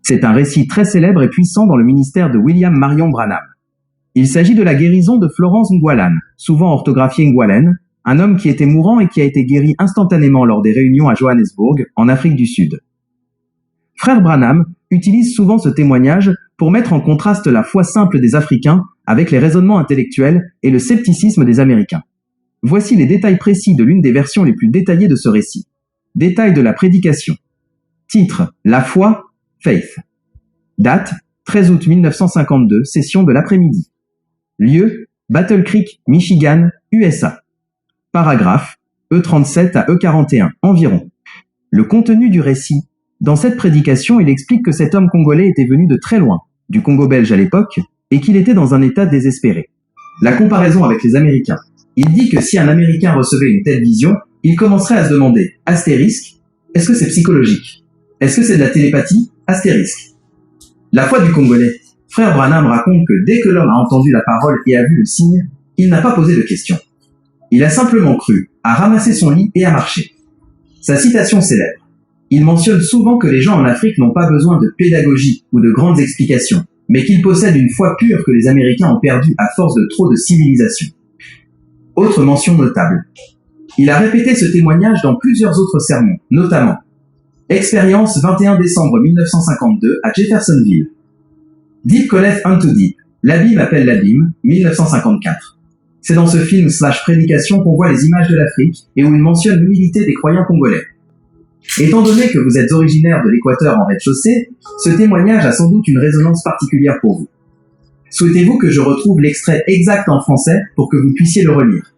C'est un récit très célèbre et puissant dans le ministère de William Marion Branham. Il s'agit de la guérison de Florence Ngoualan, souvent orthographiée Ngoualen, un homme qui était mourant et qui a été guéri instantanément lors des réunions à Johannesburg, en Afrique du Sud. Frère Branham utilise souvent ce témoignage pour mettre en contraste la foi simple des Africains avec les raisonnements intellectuels et le scepticisme des Américains. Voici les détails précis de l'une des versions les plus détaillées de ce récit. Détails de la prédication. Titre: La foi, Faith. Date: 13 août 1952, session de l'après-midi. Lieu: Battle Creek, Michigan, USA. Paragraphe: E37 à E41, environ. Le contenu du récit. Dans cette prédication, il explique que cet homme congolais était venu de très loin, du Congo belge à l'époque, et qu'il était dans un état désespéré. La comparaison avec les Américains. Il dit que si un Américain recevait une telle vision, il commencerait à se demander, astérisque, est-ce que c'est psychologique? Est-ce que c'est de la télépathie? Astérisque. La foi du Congolais. Frère Branham raconte que dès que l'homme a entendu la parole et a vu le signe, il n'a pas posé de questions. Il a simplement cru, a ramassé son lit et a marché. Sa citation célèbre. Il mentionne souvent que les gens en Afrique n'ont pas besoin de pédagogie ou de grandes explications, mais qu'ils possèdent une foi pure que les Américains ont perdue à force de trop de civilisation. Autre mention notable. Il a répété ce témoignage dans plusieurs autres sermons, notamment Expérience 21 décembre 1952 à Jeffersonville. Deep calleth unto deep. L'abîme appelle l'abîme, 1954. C'est dans ce film / prédication qu'on voit les images de l'Afrique et où il mentionne l'humilité des croyants congolais. Étant donné que vous êtes originaire de l'Équateur en rez-de-chaussée, ce témoignage a sans doute une résonance particulière pour vous. Souhaitez-vous que je retrouve l'extrait exact en français pour que vous puissiez le relire?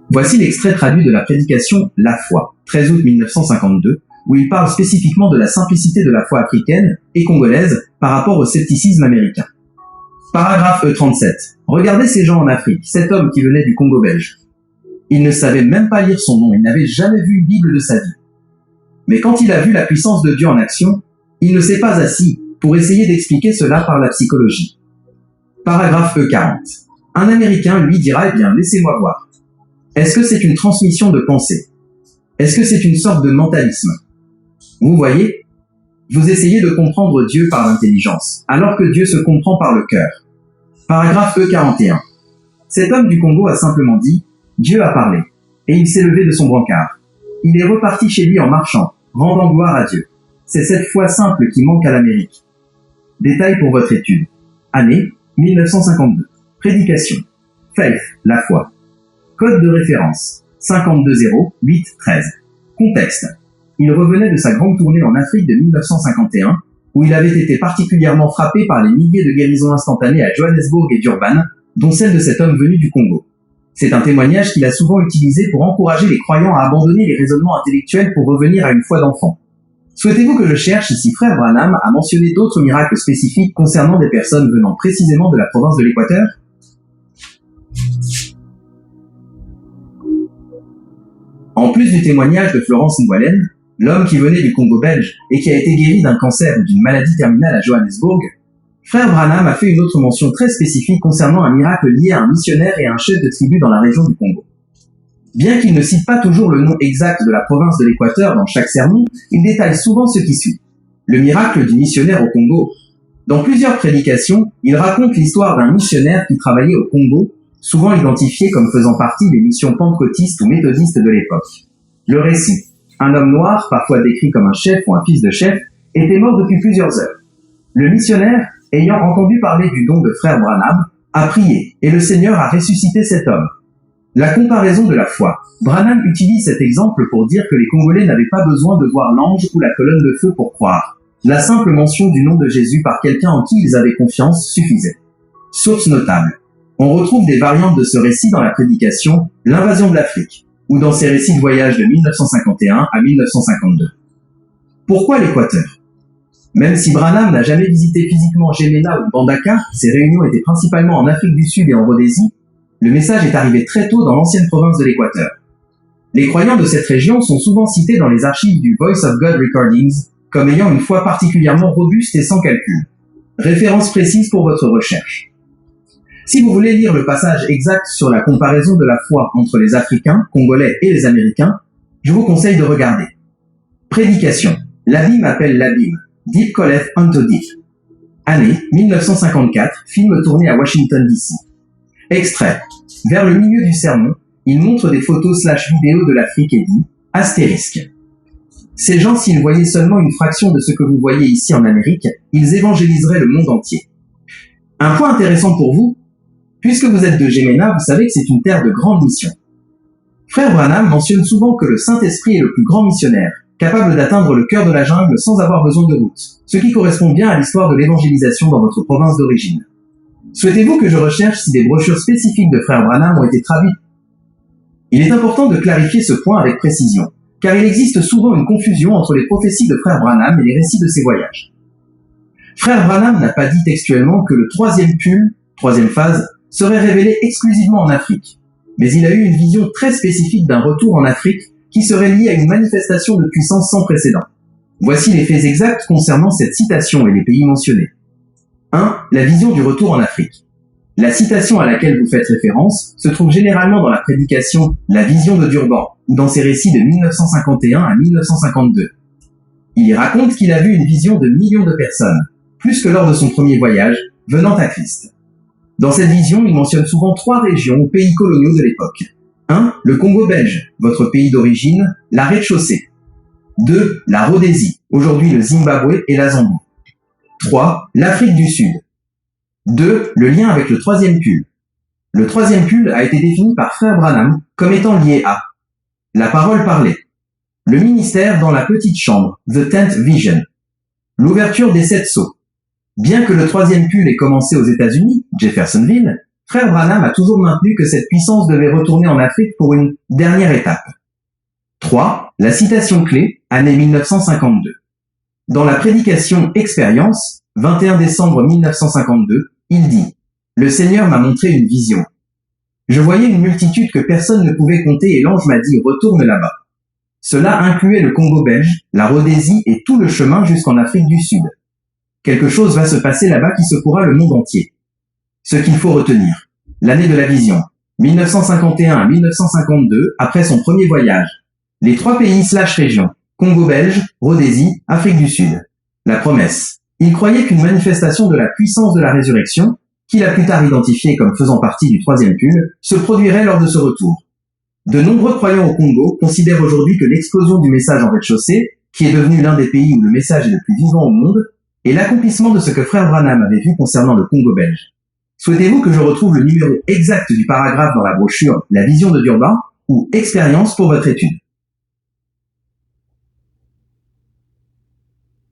Voici l'extrait traduit de la prédication « La foi », 13 août 1952, où il parle spécifiquement de la simplicité de la foi africaine et congolaise par rapport au scepticisme américain. Paragraphe E37. Regardez ces gens en Afrique, cet homme qui venait du Congo belge. Il ne savait même pas lire son nom, il n'avait jamais vu une Bible de sa vie. Mais quand il a vu la puissance de Dieu en action, il ne s'est pas assis pour essayer d'expliquer cela par la psychologie. Paragraphe E40. Un Américain lui dira « Eh bien, laissez-moi voir. Est-ce que c'est une transmission de pensée? Est-ce que c'est une sorte de mentalisme? Vous voyez, vous essayez de comprendre Dieu par l'intelligence, alors que Dieu se comprend par le cœur. » Paragraphe E41. Cet homme du Congo a simplement dit « Dieu a parlé » et il s'est levé de son brancard. Il est reparti chez lui en marchant, rendant gloire à Dieu. C'est cette foi simple qui manque à l'Amérique. Détail pour votre étude. Année 1952. Prédication. Faith, la foi. Code de référence 520-8-13. Contexte. Il revenait de sa grande tournée en Afrique de 1951, où il avait été particulièrement frappé par les milliers de guérisons instantanées à Johannesburg et Durban, dont celle de cet homme venu du Congo. C'est un témoignage qu'il a souvent utilisé pour encourager les croyants à abandonner les raisonnements intellectuels pour revenir à une foi d'enfant. Souhaitez-vous que je cherche si Frère Branham a mentionné d'autres miracles spécifiques concernant des personnes venant précisément de la province de l'Équateur? En plus du témoignage de Florence Ngoualan, l'homme qui venait du Congo belge et qui a été guéri d'un cancer ou d'une maladie terminale à Johannesburg, Frère Branham a fait une autre mention très spécifique concernant un miracle lié à un missionnaire et à un chef de tribu dans la région du Congo. Bien qu'il ne cite pas toujours le nom exact de la province de l'Équateur dans chaque sermon, il détaille souvent ce qui suit. Le miracle du missionnaire au Congo. Dans plusieurs prédications, il raconte l'histoire d'un missionnaire qui travaillait au Congo, souvent identifié comme faisant partie des missions pentecôtistes ou méthodistes de l'époque. Le récit. Un homme noir, parfois décrit comme un chef ou un fils de chef, était mort depuis plusieurs heures. Le missionnaire, ayant entendu parler du don de Frère Branham, a prié et le Seigneur a ressuscité cet homme. La comparaison de la foi. Branham utilise cet exemple pour dire que les Congolais n'avaient pas besoin de voir l'ange ou la colonne de feu pour croire. La simple mention du nom de Jésus par quelqu'un en qui ils avaient confiance suffisait. Source notable. On retrouve des variantes de ce récit dans la prédication « L'invasion de l'Afrique » ou dans ses récits de voyage de 1951 à 1952. Pourquoi l'Équateur? Même si Branham n'a jamais visité physiquement Gémena ou Bandaka, ses réunions étaient principalement en Afrique du Sud et en Rhodésie, le message est arrivé très tôt dans l'ancienne province de l'Équateur. Les croyants de cette région sont souvent cités dans les archives du Voice of God Recordings comme ayant une foi particulièrement robuste et sans calcul. Référence précise pour votre recherche. Si vous voulez lire le passage exact sur la comparaison de la foi entre les Africains, Congolais et les Américains, je vous conseille de regarder. Prédication. L'abîme appelle l'abîme. Deep calleth unto deep. Année 1954, film tourné à Washington DC. Extrait. Vers le milieu du sermon, il montre des photos/vidéos de l'Afrique et dit astérisque. Ces gens, s'ils voyaient seulement une fraction de ce que vous voyez ici en Amérique, ils évangéliseraient le monde entier. Un point intéressant pour vous, puisque vous êtes de Gemena, vous savez que c'est une terre de grande mission. Frère Branham mentionne souvent que le Saint-Esprit est le plus grand missionnaire, capable d'atteindre le cœur de la jungle sans avoir besoin de route, ce qui correspond bien à l'histoire de l'évangélisation dans votre province d'origine. Souhaitez-vous que je recherche si des brochures spécifiques de Frère Branham ont été traduites? Il est important de clarifier ce point avec précision, car il existe souvent une confusion entre les prophéties de Frère Branham et les récits de ses voyages. Frère Branham n'a pas dit textuellement que le troisième phase, serait révélé exclusivement en Afrique, mais il a eu une vision très spécifique d'un retour en Afrique qui serait lié à une manifestation de puissance sans précédent. Voici les faits exacts concernant cette citation et les pays mentionnés. 1. La vision du retour en Afrique. La citation à laquelle vous faites référence se trouve généralement dans la prédication « La vision de Durban » ou dans ses récits de 1951 à 1952. Il y raconte qu'il a vu une vision de millions de personnes, plus que lors de son premier voyage, venant à Christ. Dans cette vision, il mentionne souvent 3 régions ou pays coloniaux de l'époque. 1. Le Congo belge, votre pays d'origine, la rez-de-chaussée. 2. La Rhodésie, aujourd'hui le Zimbabwe et la Zambie. 3. L'Afrique du Sud. 2. Le lien avec le troisième pull. Le troisième pull a été défini par Frère Branham comme étant lié à la parole parlée, le ministère dans la petite chambre, The Tent Vision, l'ouverture des 7 sceaux. Bien que le troisième pull ait commencé aux États-Unis, Jeffersonville, Frère Branham a toujours maintenu que cette puissance devait retourner en Afrique pour une dernière étape. 3. La citation clé, année 1952. Dans la prédication Expérience, 21 décembre 1952, il dit « Le Seigneur m'a montré une vision. Je voyais une multitude que personne ne pouvait compter et l'ange m'a dit « Retourne là-bas ». Cela incluait le Congo belge, la Rhodésie et tout le chemin jusqu'en Afrique du Sud. Quelque chose va se passer là-bas qui secouera le monde entier. Ce qu'il faut retenir, l'année de la vision, 1951 à 1952, après son premier voyage. Les 3 pays/régions, Congo belge, Rhodésie, Afrique du Sud. La promesse. Il croyait qu'une manifestation de la puissance de la résurrection, qu'il a plus tard identifiée comme faisant partie du troisième pull, se produirait lors de ce retour. De nombreux croyants au Congo considèrent aujourd'hui que l'explosion du message en rez-de-chaussée, qui est devenu l'un des pays où le message est le plus vivant au monde, est l'accomplissement de ce que Frère Branham avait vu concernant le Congo belge. Souhaitez-vous que je retrouve le numéro exact du paragraphe dans la brochure « La vision de Durban » ou « Expérience pour votre étude »